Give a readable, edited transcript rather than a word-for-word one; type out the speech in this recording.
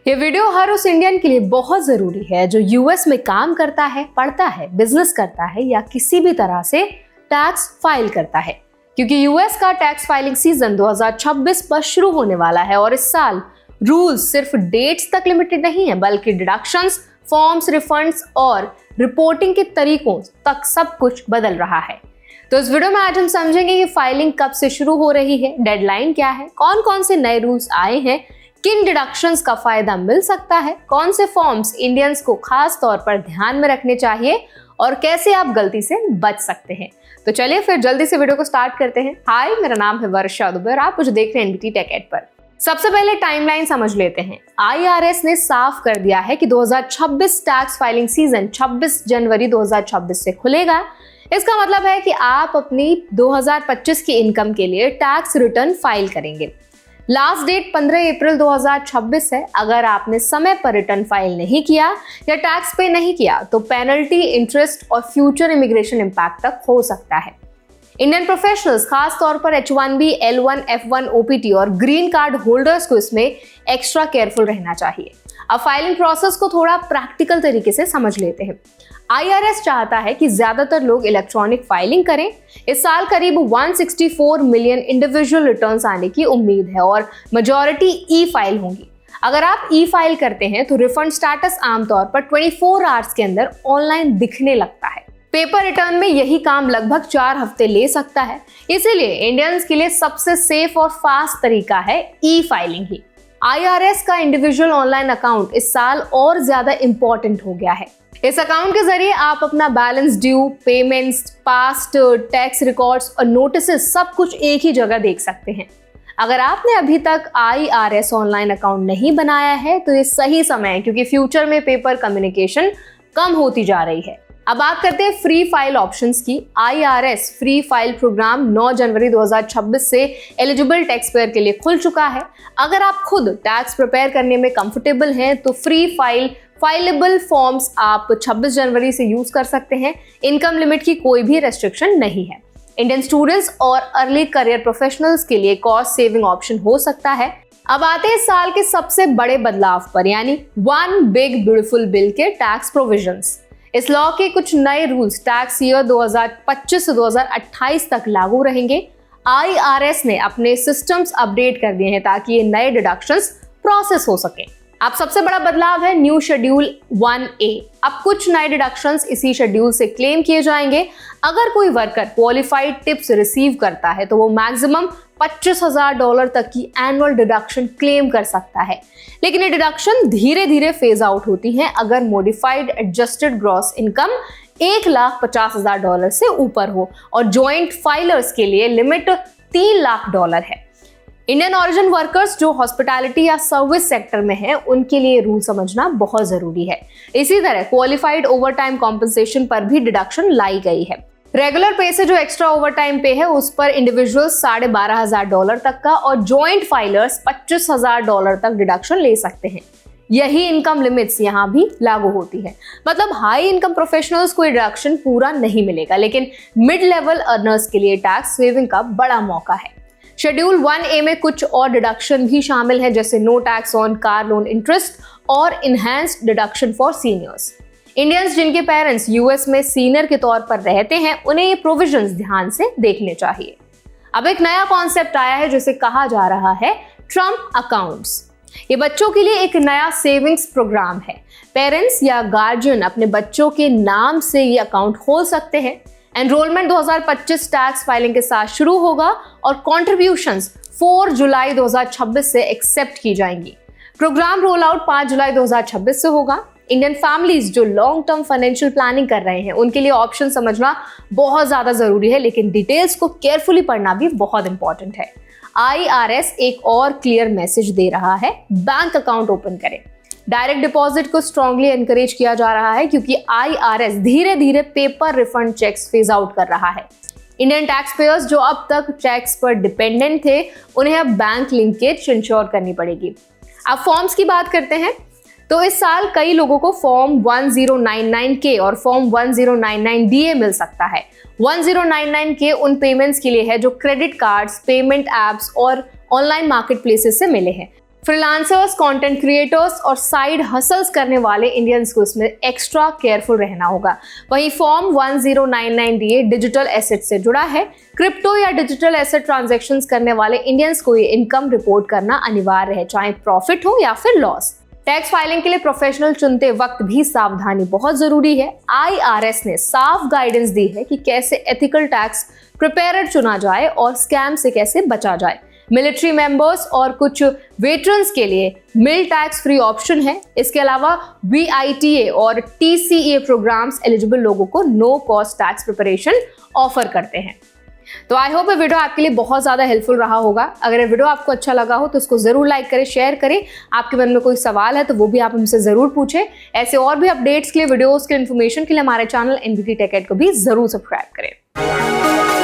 ये वीडियो हर उस इंडियन के लिए बहुत जरूरी है जो यूएस में काम करता है, पढ़ता है, बिजनेस करता है या किसी भी तरह से टैक्स फाइल करता है, क्योंकि यूएस का टैक्स फाइलिंग सीजन 2026 पर शुरू होने वाला है और इस साल रूल्स सिर्फ डेट्स तक लिमिटेड नहीं है बल्कि डिडक्शंस, फॉर्म्स, रिफंड्स और रिपोर्टिंग के तरीकों तक सब कुछ बदल रहा है। तो इस वीडियो में आज हम समझेंगे कि फाइलिंग कब से शुरू हो रही है, डेडलाइन क्या है, कौन कौन से नए रूल्स आए हैं, किन डिडक्शंस का फायदा मिल सकता है, कौन से फॉर्म्स इंडियंस को खास तौर पर ध्यान में रखने चाहिए और कैसे आप गलती से बच सकते हैं। तो चलिए फिर जल्दी से वीडियो को स्टार्ट करते हैं। हाय, मेरा नाम है वर्षा दुबे और आप मुझे देख रहे हैं एनबीटी टेक एड पर। सबसे पहले टाइमलाइन समझ लेते हैं। IRS ने साफ कर दिया है कि 2026 टैक्स फाइलिंग सीजन 26 जनवरी 2026 से खुलेगा। इसका मतलब है कि आप अपनी 2025 की इनकम के लिए टैक्स रिटर्न फाइल करेंगे। लास्ट डेट 15 अप्रैल 2026 है। अगर आपने समय पर रिटर्न फाइल नहीं किया या टैक्स पे नहीं किया तो पेनल्टी, इंटरेस्ट और फ्यूचर इमिग्रेशन इम्पैक्ट तक हो सकता है। इंडियन प्रोफेशनल्स, खास तौर पर H1B, L1, F1 OPT और ग्रीन कार्ड होल्डर्स को इसमें एक्स्ट्रा केयरफुल रहना चाहिए। अब फाइलिंग प्रोसेस को थोड़ा प्रैक्टिकल तरीके से समझ लेते हैं। IRS चाहता है कि ज्यादातर लोग इलेक्ट्रॉनिक फाइलिंग करें। इस साल करीब 164 मिलियन इंडिविजुअल रिटर्न्स आने की उम्मीद है और मेजॉरिटी ई फाइल होंगी। अगर आप ई फाइल करते हैं तो रिफंड स्टेटस आमतौर पर 24 आवर्स के अंदर ऑनलाइन दिखने लगता है। पेपर रिटर्न में यही काम लगभग 4 हफ्ते ले सकता है। इसीलिए इंडियंस के लिए सबसे सेफ और फास्ट तरीका है ई फाइलिंग ही। IRS का इंडिविजुअल ऑनलाइन अकाउंट इस साल और ज्यादा इंपॉर्टेंट हो गया है। इस अकाउंट के जरिए आप अपना balance due, payments, past tax records और नोटिसेस सब कुछ एक ही जगह देख सकते हैं। अगर आपने अभी तक IRS ऑनलाइन अकाउंट नहीं बनाया है तो ये सही समय है, क्योंकि फ्यूचर में पेपर कम्युनिकेशन कम होती जा रही है। अब बात करते हैं फ्री फाइल ऑप्शंस की। IRS फ्री फाइल प्रोग्राम 9 जनवरी 2026 से एलिजिबल टैक्स पेयर के लिए खुल चुका है। अगर आप खुद टैक्स प्रिपेयर करने में कंफर्टेबल हैं तो फ्री फाइलेबल फॉर्म्स आप 26 जनवरी से यूज कर सकते हैं। इनकम लिमिट की कोई भी रेस्ट्रिक्शन नहीं है। इंडियन स्टूडेंट्स और अर्ली करियर प्रोफेशनल्स के लिए कॉस्ट सेविंग ऑप्शन हो सकता है। अब आते हैं इस साल के सबसे बड़े बदलाव पर, यानी वन बिग ब्यूटीफुल बिल के टैक्स प्रोविजंस। इस लॉ के कुछ नए रूल्स टैक्स ईयर 2025 से 2028 तक लागू रहेंगे। IRS ने अपने सिस्टम्स अपडेट कर दिए हैं ताकि ये नए डिडक्शंस प्रोसेस हो सके। अब सबसे बड़ा बदलाव है न्यू शेड्यूल 1A। अब कुछ नए डिडक्शंस इसी शेड्यूल से क्लेम किए जाएंगे। अगर कोई वर्कर क्वालिफाइड टिप्स रिसीव करता है तो वो मैक्सिमम $25,000 तक की एनुअल डिडक्शन क्लेम कर सकता है, लेकिन ये डिडक्शन धीरे धीरे फेज आउट होती है अगर मॉडिफाइड एडजस्टेड ग्रॉस इनकम $1,50,000 से ऊपर हो और जॉइंट फाइलर्स के लिए लिमिट $3 लाख है। इंडियन ओरिजिन वर्कर्स जो हॉस्पिटैलिटी या सर्विस सेक्टर में हैं, उनके लिए रूल समझना बहुत जरूरी है। इसी तरह क्वालिफाइड ओवरटाइम कॉम्पनसेशन पर भी डिडक्शन लाई गई है। रेगुलर पे से जो एक्स्ट्रा ओवरटाइम पे है उस पर इंडिविजुअल्स $12,500 तक का और जॉइंट फाइलर्स $25,000 तक डिडक्शन ले सकते हैं। यही इनकम लिमिट्स यहाँ भी लागू होती है। मतलब हाई इनकम प्रोफेशनल्स को डिडक्शन पूरा नहीं मिलेगा, लेकिन मिड लेवल अर्नर्स के लिए टैक्स सेविंग का बड़ा मौका है। शेड्यूल 1A में कुछ और डिडक्शन भी शामिल है, जैसे no tax on car loan interest और enhanced deduction for seniors. Indians जिनके पेरेंट्स यूएस में सीनियर के तौर पर रहते हैं, उन्हें ये प्रोविजंस ध्यान से देखने चाहिए। अब एक नया कॉन्सेप्ट आया है जिसे कहा जा रहा है ट्रम्प अकाउंट्स। ये बच्चों के लिए एक नया सेविंग्स प्रोग्राम है। पेरेंट्स या गार्जियन अपने बच्चों के नाम से ये अकाउंट खोल सकते हैं। एनरोलमेंट 2025 टैक्स फाइलिंग के साथ शुरू होगा और कॉन्ट्रीब्यूशंस 4 जुलाई 2026 से एक्सेप्ट की जाएंगी। प्रोग्राम रोल आउट 5 जुलाई 2026 से होगा। इंडियन फैमिलीज जो लॉन्ग टर्म फाइनेंशियल प्लानिंग कर रहे हैं, उनके लिए ऑप्शन समझना बहुत ज्यादा जरूरी है, लेकिन डिटेल्स को केयरफुली पढ़ना भी बहुत इंपॉर्टेंट है। IRS एक और क्लियर मैसेज दे रहा है, बैंक अकाउंट ओपन करें। डायरेक्ट डिपॉजिट को स्ट्रांगली एनकरेज किया जा रहा है क्योंकि IRS धीरे धीरे paper refund cheques phase out कर रहा है। इंडियन टैक्स पेयर्स जो अब तक चेक्स पर डिपेंडेंट थे, उन्हें अब बैंक लिंकेज इंश्योर करनी पड़ेगी। अब फॉर्म्स की बात करते हैं तो इस साल कई लोगों को फॉर्म 1099K और फॉर्म 1099DA मिल सकता है। 1099K उन पेमेंट्स के लिए है जो क्रेडिट कार्ड्स, पेमेंट एप्स और ऑनलाइन मार्केट प्लेसेस से मिले हैं। फ्रीलांसर्स, कंटेंट क्रिएटर्स और साइड हसल्स करने वाले इंडियंस को इसमें एक्स्ट्रा केयरफुल रहना होगा। वहीं फॉर्म 1099DA डिजिटल एसेट से जुड़ा है। क्रिप्टो या डिजिटल एसेट ट्रांजैक्शंस करने वाले इंडियंस को ये इनकम रिपोर्ट करना अनिवार्य है, चाहे प्रॉफिट हो या फिर लॉस। टैक्स फाइलिंग के लिए प्रोफेशनल चुनते वक्त भी सावधानी बहुत जरूरी है। IRS ने साफ गाइडेंस दी है कि कैसे एथिकल टैक्स प्रिपेयर चुना जाए और स्कैम से कैसे बचा जाए। मिलिट्री मेंबर्स और कुछ वेटरन्स के लिए मिल टैक्स फ्री ऑप्शन है। इसके अलावा VITA और TCA प्रोग्राम्स एलिजिबल लोगों को no cost tax preparation offer करते हैं। तो आई होप ये वीडियो आपके लिए बहुत ज़्यादा हेल्पफुल रहा होगा। अगर ये वीडियो आपको अच्छा लगा हो तो इसको ज़रूर लाइक करें, शेयर करें। आपके मन में कोई सवाल है तो वो भी आप हमसे ज़रूर पूछें। ऐसे और भी अपडेट्स के लिए, वीडियोस के इन्फॉर्मेशन के लिए हमारे चैनल NBT Tech Ed को भी ज़रूर सब्सक्राइब करें।